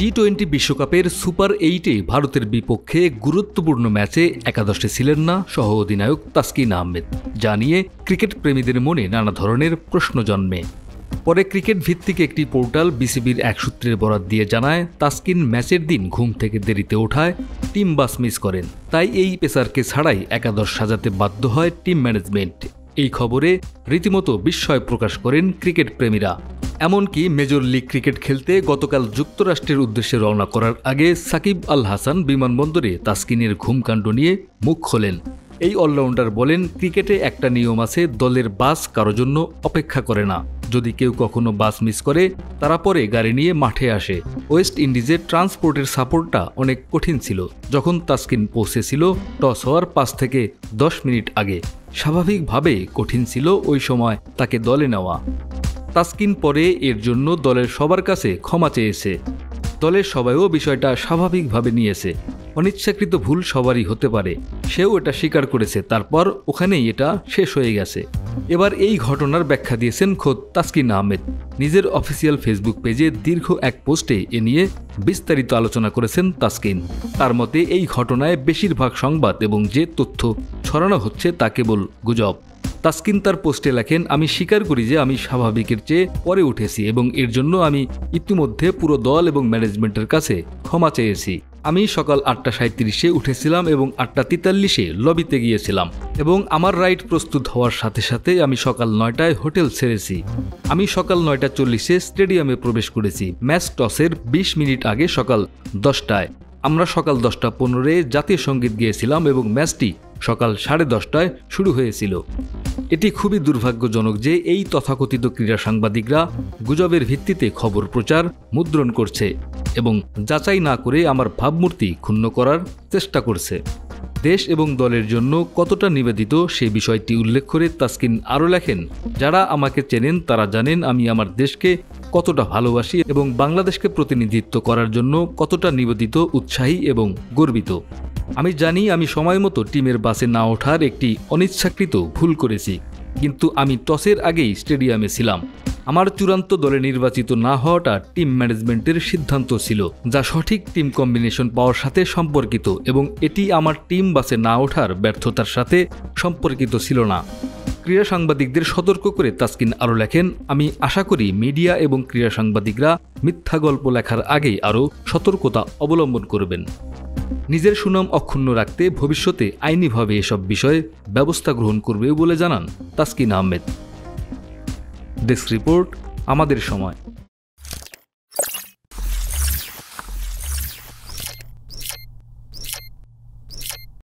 টি-20 বিশ্বকাপের সুপার 8-এ ভারতের বিপক্ষে গুরুত্বপূর্ণ ম্যাচে একাদশে ছিলেন না সহ অধিনায়ক তাসকিন আহমেদ, যা নিয়ে ক্রিকেট প্রেমীদের মনে নানা ধরনের প্রশ্ন জন্মে। পরে ক্রিকেট ভিত্তিক একটি পোর্টাল বিসিবির এক সূত্রের বরাত দিয়ে জানায়, তাসকিন ম্যাচের দিন ঘুম থেকে দেরিতে ওঠায় টিম বাস মিস করেন, তাই এই পেসারকে ছাড়াই একাদশ সাজাতে বাধ্য হয় টিম ম্যানেজমেন্ট। এই খবরে রীতিমতো বিস্ময় প্রকাশ করেন ক্রিকেট প্রেমীরা। এমনকি মেজর লিগ ক্রিকেট খেলতে গতকাল যুক্তরাষ্ট্রের উদ্দেশ্যে রওনা করার আগে সাকিব আল হাসান বিমানবন্দরে তাসকিনের ঘুমকাণ্ড নিয়ে মুখ খোলেন। এই অলরাউন্ডার বলেন, ক্রিকেটে একটা নিয়ম আছে, দলের বাস কারো জন্য অপেক্ষা করে না। যদি কেউ কখনো বাস মিস করে, তারা পরে গাড়ি নিয়ে মাঠে আসে। ওয়েস্ট ইন্ডিজে ট্রান্সপোর্টের সাপোর্টটা অনেক কঠিন ছিল। যখন তাসকিন পৌঁছেছিল টস হওয়ার 5 থেকে 10 মিনিট আগে, স্বাভাবিকভাবে কঠিন ছিল ওই সময় তাকে দলে নেওয়া। তাসকিন পরে এর জন্য দলের সবার কাছে ক্ষমা চেয়েছে। দলের সবাইও বিষয়টা স্বাভাবিকভাবে নিয়েছে। অনিচ্ছাকৃত ভুল সবারই হতে পারে, সেও এটা স্বীকার করেছে। তারপর ওখানেই এটা শেষ হয়ে গেছে। এবার এই ঘটনার ব্যাখ্যা দিয়েছেন খোদ তাসকিন আহমেদ। নিজের অফিসিয়াল ফেসবুক পেজে দীর্ঘ এক পোস্টে এ নিয়ে বিস্তারিত আলোচনা করেছেন তাসকিন। তার মতে, এই ঘটনায় বেশিরভাগ সংবাদ এবং যে তথ্য ছড়ানো হচ্ছে তা কেবল গুজব। তাসকিন তার পোস্টে লেখেন, আমি স্বীকার করি যে আমি স্বাভাবিকের চেয়ে পরে উঠেছি এবং এর জন্য আমি ইতিমধ্যে পুরো দল এবং ম্যানেজমেন্টের কাছে ক্ষমা চেয়েছি। আমি সকাল 8:37-এ উঠেছিলাম এবং 8:43-এ লবিতে গিয়েছিলাম এবং আমার রাইড প্রস্তুত হওয়ার সাথে সাথে আমি সকাল 9টায় হোটেল ছেড়েছি। আমি সকাল 9:40-এ স্টেডিয়ামে প্রবেশ করেছি। ম্যাচ টসের 20 মিনিট আগে সকাল 10টায়। আমরা সকাল 10:15-এ জাতীয় সঙ্গীত গিয়েছিলাম এবং ম্যাচটি সকাল 10:30টায় শুরু হয়েছিল। এটি খুবই দুর্ভাগ্যজনক যে এই তথাকথিত ক্রীড়া সাংবাদিকরা গুজবের ভিত্তিতে খবর প্রচার, মুদ্রণ করছে এবং যাচাই না করে আমার ভাবমূর্তি ক্ষুণ্ণ করার চেষ্টা করছে। দেশ এবং দলের জন্য কতটা নিবেদিত সে বিষয়টি উল্লেখ করে তাসকিন আরও লেখেন, যারা আমাকে চেনেন তারা জানেন আমি আমার দেশকে কতটা ভালোবাসি এবং বাংলাদেশকে প্রতিনিধিত্ব করার জন্য কতটা নিবেদিত, উৎসাহী এবং গর্বিত। আমি জানি আমি সময় মতো টিমের বাসে না ওঠার একটি অনিচ্ছাকৃত ভুল করেছি, কিন্তু আমি টসের আগেই স্টেডিয়ামে ছিলাম। আমার চূড়ান্ত দলে নির্বাচিত না হওয়াটা টিম ম্যানেজমেন্টের সিদ্ধান্ত ছিল, যা সঠিক টিম কম্বিনেশন পাওয়ার সাথে সম্পর্কিত এবং এটি আমার টিম বাসে না ওঠার ব্যর্থতার সাথে সম্পর্কিত ছিল না। ক্রীড়া সাংবাদিকদের সতর্ক করে তাসকিন আরও লেখেন, আমি আশা করি মিডিয়া এবং ক্রীড়া সাংবাদিকরা মিথ্যা গল্প লেখার আগেই আরও সতর্কতা অবলম্বন করবেন। নিজের সুনাম অক্ষুণ্ণ রাখতে ভবিষ্যতে আইনিভাবে এসব বিষয়ে ব্যবস্থা গ্রহণ করবে বলে জানান তাসকিন আহমেদ। ডেস্ক রিপোর্ট, আমাদের সময়।